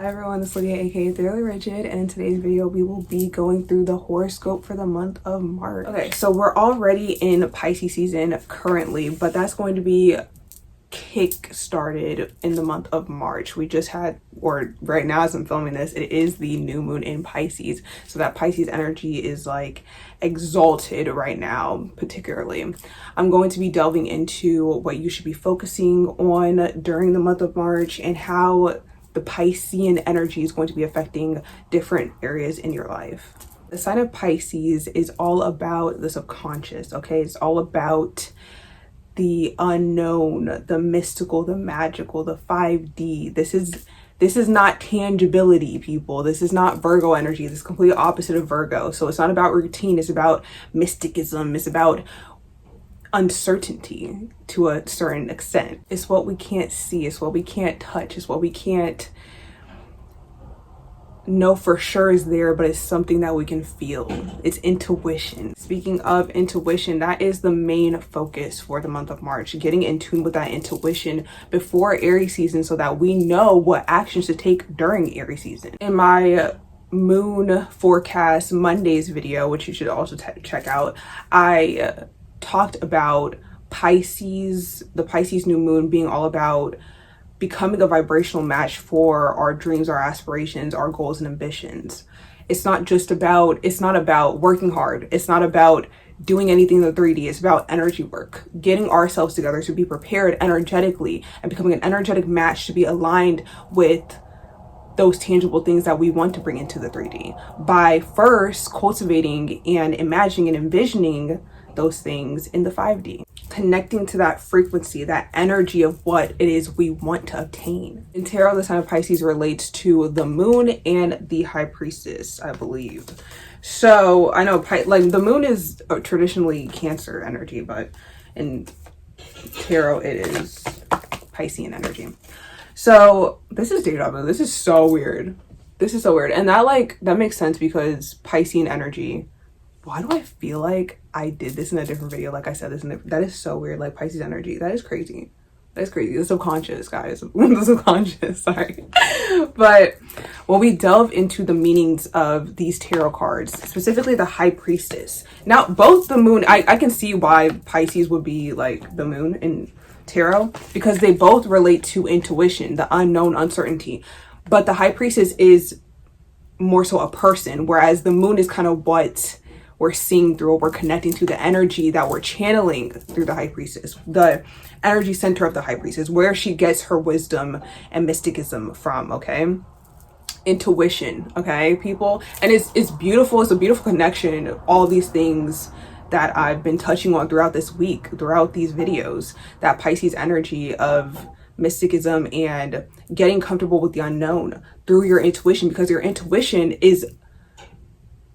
Hi everyone, it's Lydia aka Thoroughly Rigid, and in today's video we will be going through the horoscope for the month of March. Okay, so we're already in Pisces season currently, but that's going to be kick started in the month of March. We just had, or right now as I'm filming this, it is the new moon in Pisces, so that Pisces energy is like exalted right now. Particularly I'm going to be delving into what you should be focusing on during the month of March and how the Piscean energy is going to be affecting different areas in your life. The sign of Pisces is all about the subconscious, okay? It's all about the unknown, the mystical, the magical, the 5D. This is not tangibility, people. This is not Virgo energy. This is completely opposite of Virgo. So it's not about routine. It's about mysticism. It's about uncertainty to a certain extent. It's what we can't see. It's what we can't touch. It's what we can't know for sure is there, but it's something that we can feel. It's intuition. Speaking of intuition, that is the main focus for the month of March, getting in tune with that intuition before Aries season so that we know what actions to take during Aries season. In my moon forecast Mondays video, which you should also check out, I talked about Pisces, the Pisces new moon being all about becoming a vibrational match for our dreams, our aspirations, our goals and ambitions. It's not about working hard. It's not about doing anything in the 3D. It's about energy work, getting ourselves together to be prepared energetically and becoming an energetic match to be aligned with those tangible things that we want to bring into the 3D by first cultivating and imagining and envisioning those things in the 5D, connecting to that frequency, that energy of what it is we want to obtain. In tarot, the sign of Pisces relates to the moon and the high priestess, I believe. So I know like the moon is traditionally Cancer energy, but in tarot it is Piscean energy. So this is deja vu. This is so weird. This is so weird. And that makes sense because Piscean energy, why do I feel like I did this in a different video? Like I said this that is so weird. Like Pisces energy, that is crazy. That's crazy. The subconscious, guys. The subconscious, sorry. But when we delve into the meanings of these tarot cards, specifically the high priestess. Now, both the moon, I can see why Pisces would be like the moon in tarot, because they both relate to intuition, the unknown, uncertainty. But the high priestess is more so a person, whereas the moon is kind of what we're seeing through, we're connecting to, the energy that we're channeling through the high priestess, the energy center of the high priestess, where she gets her wisdom and mysticism from, okay? Intuition, okay, people? And it's beautiful. It's a beautiful connection. All these things that I've been touching on throughout this week, throughout these videos, that Pisces energy of mysticism and getting comfortable with the unknown through your intuition, because your intuition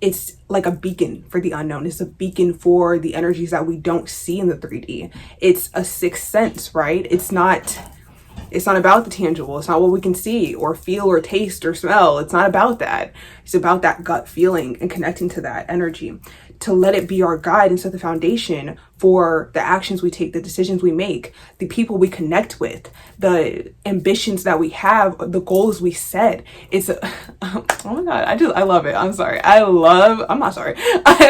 it's like a beacon for the unknown. It's a beacon for the energies that we don't see in the 3D. It's a sixth sense, right? It's not about the tangible. It's not what we can see or feel or taste or smell. It's not about that. It's about that gut feeling and connecting to that energy, to let it be our guide and set the foundation for the actions we take, the decisions we make, the people we connect with, the ambitions that we have, the goals we set. It's oh my God, I love it. I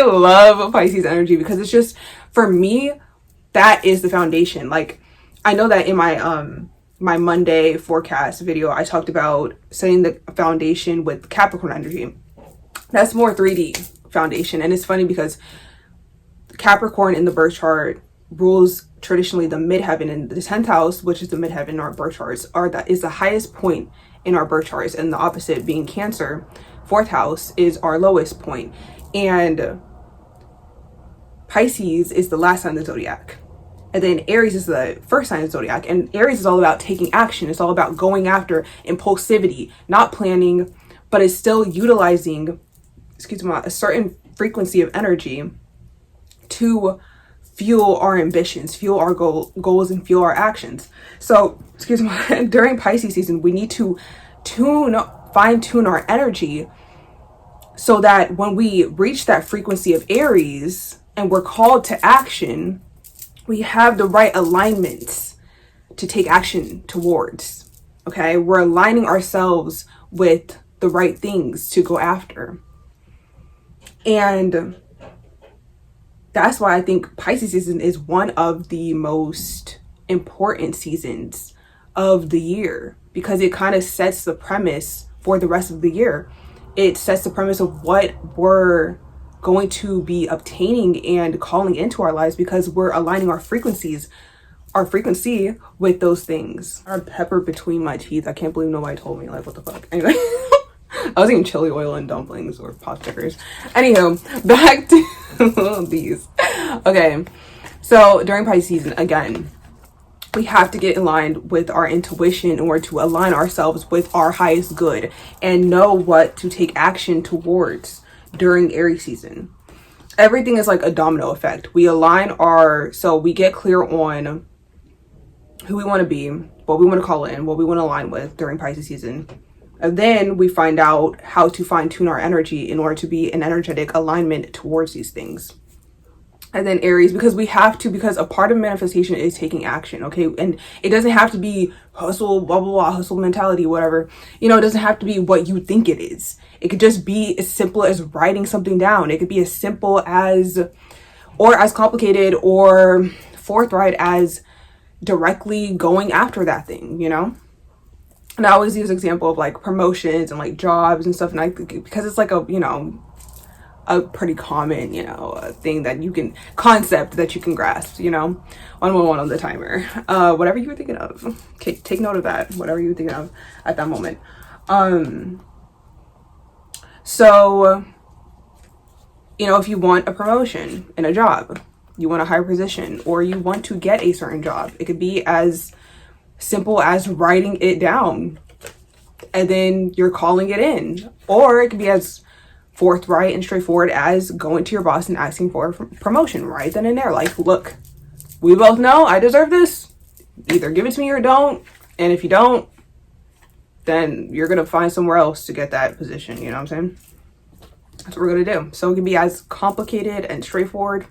love Pisces energy, because it's just, for me, that is the foundation. Like, I know that in my Monday forecast video, I talked about setting the foundation with Capricorn energy. That's more 3D foundation. And it's funny because Capricorn in the birth chart rules traditionally the midheaven, and the 10th house, which is the midheaven in our birth charts, is the highest point in our birth charts, and the opposite being Cancer, 4th house, is our lowest point. And Pisces is the last sign of the zodiac. And then Aries is the first sign of the zodiac. And Aries is all about taking action. It's all about going after impulsivity, not planning, but it's still utilizing, a certain frequency of energy to fuel our ambitions, fuel our goals, and fuel our actions. So, during Pisces season, we need to fine tune our energy so that when we reach that frequency of Aries and we're called to action, we have the right alignments to take action towards. Okay, we're aligning ourselves with the right things to go after. And that's why I think Pisces season is one of the most important seasons of the year, because it kind of sets the premise for the rest of the year. It sets the premise of what we're going to be obtaining and calling into our lives, because we're aligning our frequency with those things. Our pepper between my teeth. I can't believe nobody told me. Like, what the fuck? Anyway, I was eating chili oil and dumplings or pot stickers. Anywho, back to these. Okay, so during Pisces season, again, we have to get aligned with our intuition in order to align ourselves with our highest good and know what to take action towards during Aries season. Everything is like a domino effect. We align so we get clear on who we want to be, what we want to call in, what we want to align with during Pisces season. And then we find out how to fine tune our energy in order to be an energetic alignment towards these things. And then Aries, because we have to, because a part of manifestation is taking action, okay? And it doesn't have to be hustle, blah, blah, blah, hustle mentality, whatever. You know, it doesn't have to be what you think it is. It could just be as simple as writing something down. It could be as simple as, or as complicated or forthright as directly going after that thing, you know? And I always use example of like promotions and like jobs and stuff, and because it's like a, you know, a pretty common, you know, thing that you can, concept that you can grasp, you know. 111 on the timer. Whatever you were thinking of. Okay, take note of that. Whatever you were thinking of at that moment. So, you know, if you want a promotion in a job, you want a higher position, or you want to get a certain job, it could be as simple as writing it down and then you're calling it in, or it could be as forthright and straightforward as going to your boss and asking for a promotion right then and there. Like, look, we both know I deserve this. Either give it to me or don't. And if you don't, then you're going to find somewhere else to get that position. You know what I'm saying? That's what we're going to do. So it can be as complicated and straightforward.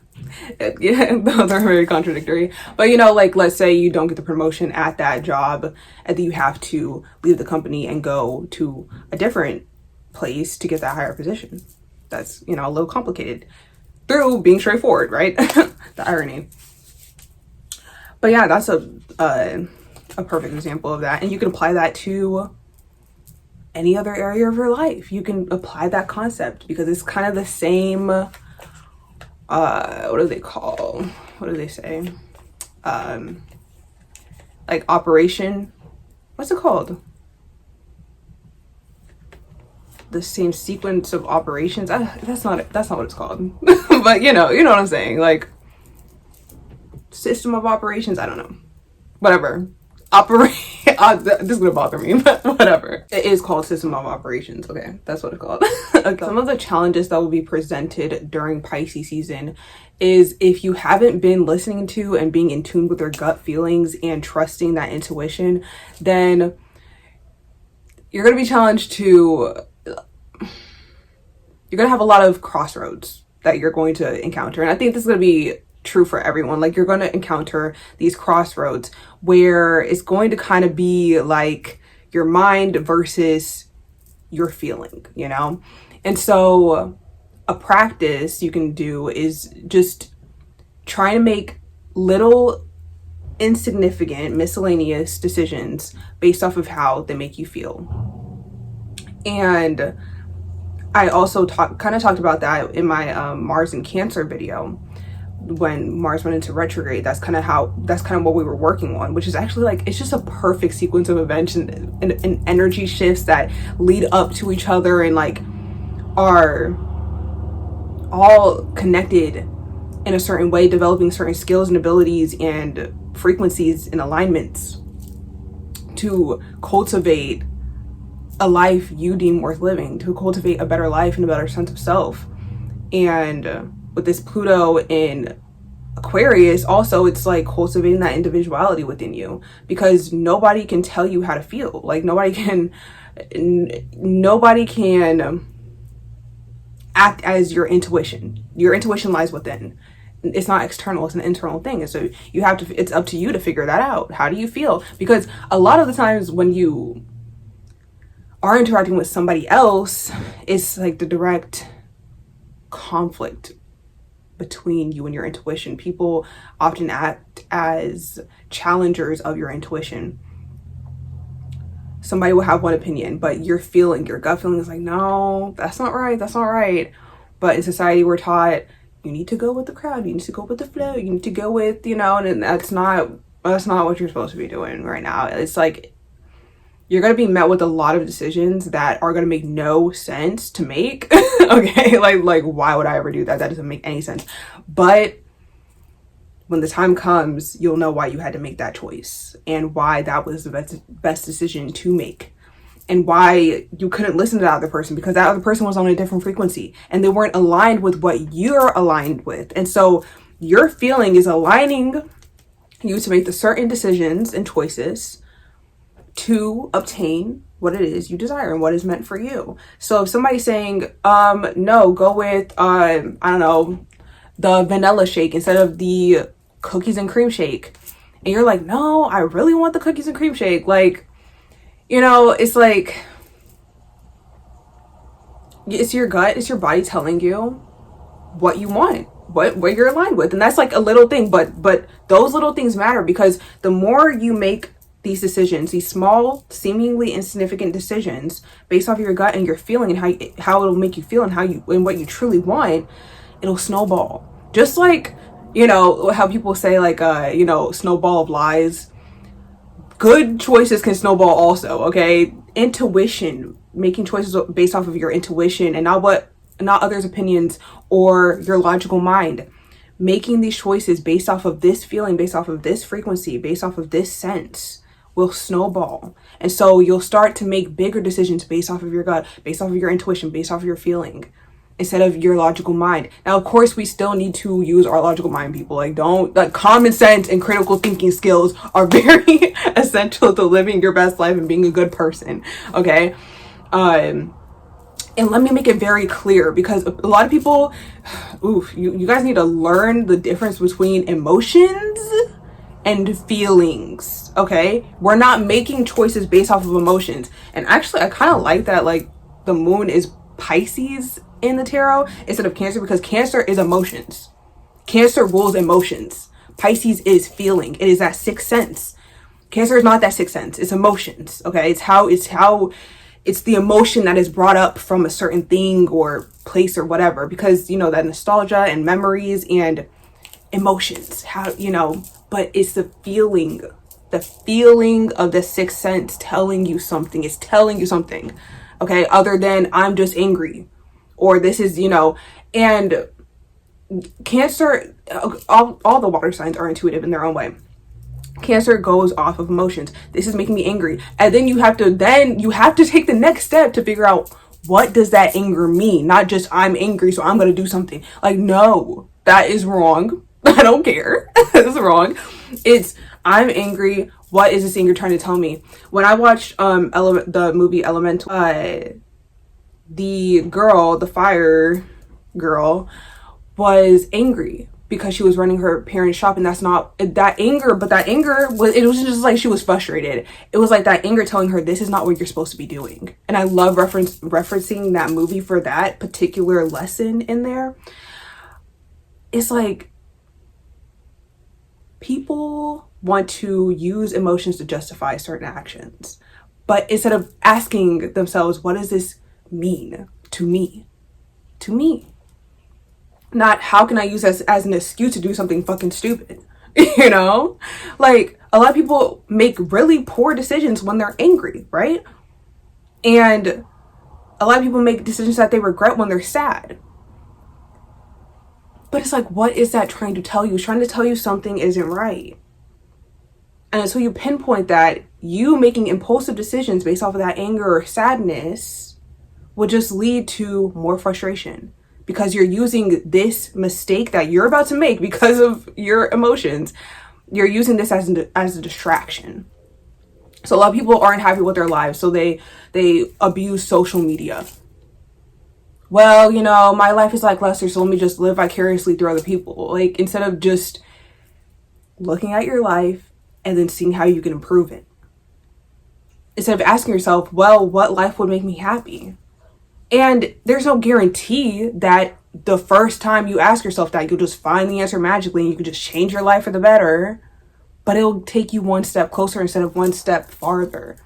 Yeah, those are very contradictory. But, you know, like, let's say you don't get the promotion at that job and then you have to leave the company and go to a different place to get that higher position. That's, you know, a little complicated through being straightforward, right? The irony. But yeah, that's a perfect example of that. And you can apply that to any other area of your life. You can apply that concept because it's kind of the same, what do they call, what do they say? Like operation, what's it called? The same sequence of operations. That's not what it's called. But you know what I'm saying, like system of operations. I don't know, whatever. This is gonna bother me, but whatever. It is called system of operations. Okay, that's what it's called. Okay. Some of the challenges that will be presented during Pisces season is if you haven't been listening to and being in tune with your gut feelings and trusting that intuition, then you're gonna be challenged to, you're gonna have a lot of crossroads that you're going to encounter. And I think this is gonna be true for everyone. Like, you're going to encounter these crossroads where it's going to kind of be like your mind versus your feeling, you know? And so a practice you can do is just try to make little insignificant miscellaneous decisions based off of how they make you feel. And I also kind of talked about that in my Mars and Cancer video. When Mars went into retrograde, that's kind of what we were working on, which is actually like, it's just a perfect sequence of events and energy shifts that lead up to each other and like are all connected in a certain way, developing certain skills and abilities and frequencies and alignments to cultivate a life you deem worth living, to cultivate a better life and a better sense of self. And with this Pluto in Aquarius, also, it's like cultivating that individuality within you, because nobody can tell you how to feel. Like, nobody can act as your intuition. Your intuition lies within. It's not external, it's an internal thing. And so it's up to you to figure that out. How do you feel? Because a lot of the times when you are interacting with somebody else, it's like the direct conflict between you and your intuition. People often act as challengers of your intuition. Somebody will have one opinion, but your gut feeling is like, no, that's not right, that's not right. But in society, we're taught you need to go with the crowd, you need to go with the flow, you need to go with, and that's not what you're supposed to be doing right now. It's like you're going to be met with a lot of decisions that are going to make no sense to make. Okay, like why would I ever do that? That doesn't make any sense. But when the time comes, you'll know why you had to make that choice and why that was the best decision to make, and why you couldn't listen to that other person because that other person was on a different frequency and they weren't aligned with what you're aligned with. And so your feeling is aligning you to make the certain decisions and choices to obtain what it is you desire and what is meant for you. So if somebody's saying, no, go with, I don't know, the vanilla shake instead of the cookies and cream shake, and you're like, no, I really want the cookies and cream shake. Like, it's like, it's your gut, it's your body telling you what you want, what you're aligned with. And that's like a little thing, but those little things matter, because the more you make these decisions, these small, seemingly insignificant decisions based off of your gut and your feeling and how it'll make you feel and what you truly want, it'll snowball. Just like, how people say like, snowball of lies. Good choices can snowball also, okay? Intuition, making choices based off of your intuition and not others' opinions or your logical mind. Making these choices based off of this feeling, based off of this frequency, based off of this sense will snowball. And so you'll start to make bigger decisions based off of your gut, based off of your intuition, based off of your feeling, instead of your logical mind. Now, of course, we still need to use our logical mind, people. Like common sense and critical thinking skills are very essential to living your best life and being a good person. Okay. And let me make it very clear, because a lot of people, you guys need to learn the difference between emotions and feelings. Okay, we're not making choices based off of emotions. And actually, I kind of like that, like the moon is Pisces in the tarot instead of Cancer, because Cancer is emotions. Cancer rules emotions. Pisces is feeling. It is that sixth sense. Cancer is not that sixth sense. It's emotions. Okay, it's the emotion that is brought up from a certain thing or place or whatever, because that nostalgia and memories and emotions, but it's the feeling of the sixth sense telling you something. It's telling you something, okay, other than I'm just angry, or this is, and Cancer, all the water signs are intuitive in their own way. Cancer goes off of emotions. This is making me angry. And then you have to take the next step to figure out, what does that anger mean? Not just I'm angry, so I'm going to do something. Like, no, that is wrong. I don't care. That's wrong. It's I'm angry. What is this anger trying to tell me? When I watched the movie Elemental, the fire girl was angry because she was running her parents' shop, and that's not that anger, but that anger was just like she was frustrated. It was like that anger telling her this is not what you're supposed to be doing. And I love referencing that movie for that particular lesson in there. It's like people want to use emotions to justify certain actions, but instead of asking themselves, what does this mean to me? Not how can I use this as an excuse to do something fucking stupid. Like a lot of people make really poor decisions when they're angry, right? And a lot of people make decisions that they regret when they're sad. But it's like, what is that trying to tell you? It's trying to tell you something isn't right. And until you pinpoint that, you making impulsive decisions based off of that anger or sadness will just lead to more frustration, because you're using this mistake that you're about to make because of your emotions. You're using this as a distraction. So a lot of people aren't happy with their lives, so they abuse social media. Well, my life is lackluster, so let me just live vicariously through other people. Like, instead of just looking at your life and then seeing how you can improve it. instead of asking yourself, well, what life would make me happy? And there's no guarantee that the first time you ask yourself that, you'll just find the answer magically and you can just change your life for the better. But it'll take you one step closer instead of one step farther.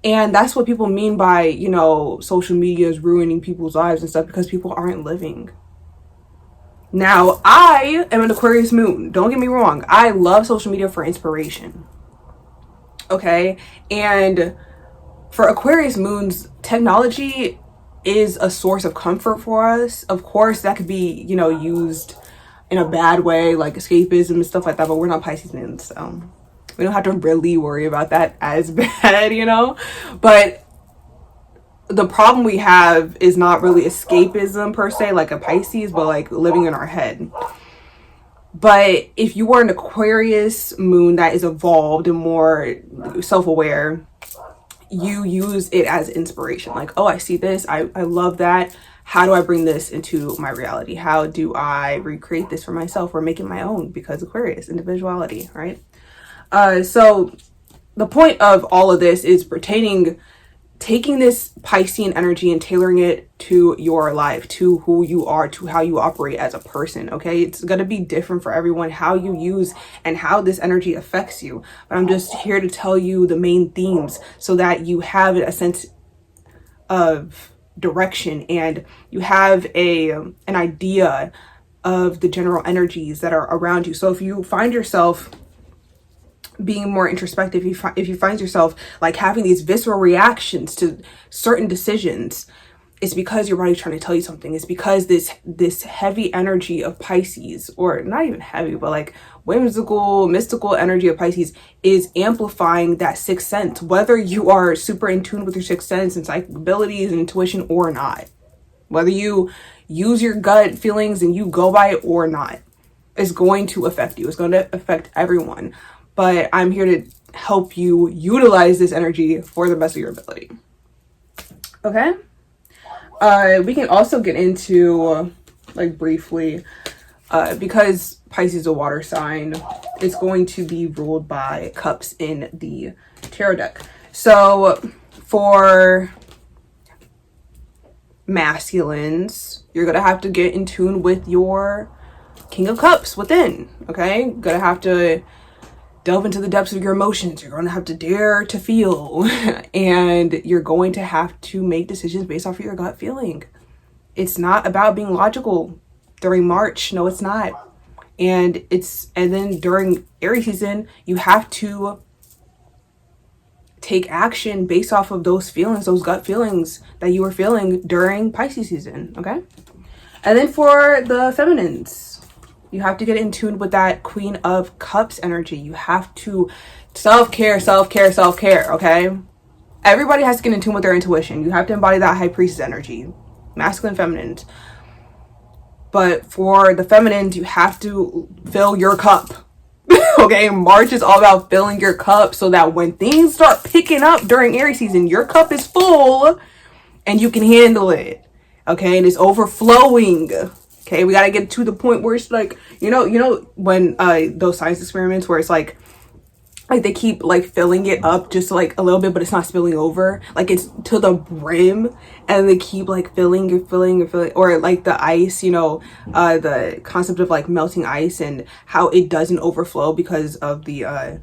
And that's what people mean by, you know, social media is ruining people's lives and stuff, because people aren't living. Now, I am an Aquarius moon. Don't get me wrong. I love social media for inspiration. Okay? And for Aquarius moons, technology is a source of comfort for us. Of course, that could be, you know, used in a bad way, like escapism and stuff like that, but we're not Pisces moons, so we don't have to really worry about that as bad, you know? But the problem we have is not really escapism per se, like a Pisces, but like living in our head. But if you were an Aquarius moon that is evolved and more self-aware, you use it as inspiration. Like, oh, I see this. I love that. How do I bring this into my reality? How do I recreate this for myself or make it my own? Because Aquarius, individuality, right? So the point of all of this is taking this Piscean energy and tailoring it to your life, to who you are, to how you operate as a person, okay? It's going to be different for everyone, how you use and how this energy affects you. But I'm just here to tell you the main themes so that you have a sense of direction and you have an idea of the general energies that are around you. So if you find yourself being more introspective, if you find yourself like having these visceral reactions to certain decisions, it's because your body's trying to tell you something. It's because this heavy energy of Pisces, or not even heavy, but like whimsical, mystical energy of Pisces is amplifying that sixth sense, whether you are super in tune with your sixth sense and psychic abilities and intuition or not, whether you use your gut feelings and you go by it or not, it's going to affect you. It's going to affect everyone. But I'm here to help you utilize this energy for the best of your ability. Okay? We can also get into, like, briefly, because Pisces is a water sign, it's going to be ruled by cups in the tarot deck. So for masculines, you're going to have to get in tune with your King of Cups within, okay? Gonna have to delve into the depths of your emotions. You're going to have to dare to feel and you're going to have to make decisions based off of your gut feeling. It's not about being logical during March. No, it's not. And then during Aries season, you have to take action based off of those feelings, those gut feelings that you were feeling during Pisces season, okay? And then for the feminines, you have to get in tune with that Queen of Cups energy. You have to self-care, okay? Everybody has to get in tune with their intuition. You have to embody that High Priestess energy, masculine, feminine. But for the feminines, you have to fill your cup, okay? March is all about filling your cup so that when things start picking up during Aries season, your cup is full and you can handle it, okay? And it's overflowing. Okay, we gotta get to the point where it's like, you know, when those science experiments where it's like they keep like filling it up just like a little bit, but it's not spilling over, like it's to the brim, and they keep like filling, or like the ice, you know, the concept of like melting ice and how it doesn't overflow because of the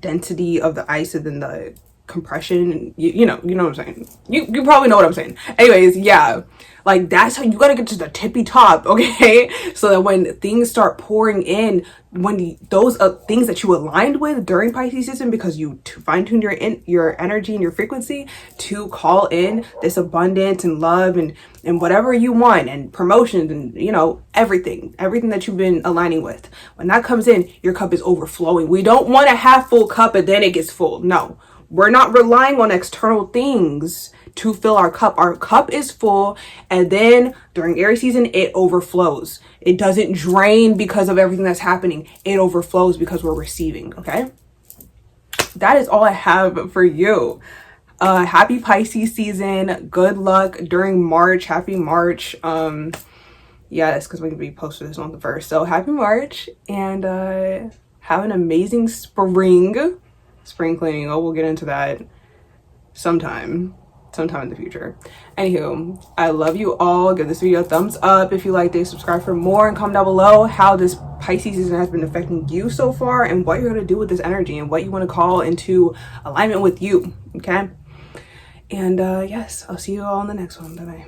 density of the ice and then the compression. You know what I'm saying. You probably know what I'm saying. Anyways, yeah, like that's how you gotta get to the tippy top, okay? So that when things start pouring in, when those things that you aligned with during Pisces season, because you fine-tuned your energy and your frequency to call in this abundance and love and whatever you want and promotions and, you know, everything that you've been aligning with, when that comes in, your cup is overflowing. We don't want a half full cup and then it gets full. No, we're not relying on external things to fill our cup. Our cup is full, and then during Aries season, it overflows. It doesn't drain because of everything that's happening. It overflows because we're receiving, okay? That is all I have for you. Happy Pisces season. Good luck during March. Happy March. Yes, because we're going to be posting this on the 1st. So happy March, and have an amazing spring. spring cleaning. Oh, we'll get into that sometime in the future. Anywho, I love you all. Give this video a thumbs up if you liked it. Subscribe for more, and comment down below how this Pisces season has been affecting you so far, and what you're going to do with this energy, and what you want to call into alignment with you. Okay, and yes, I'll see you all in the next one. Bye bye.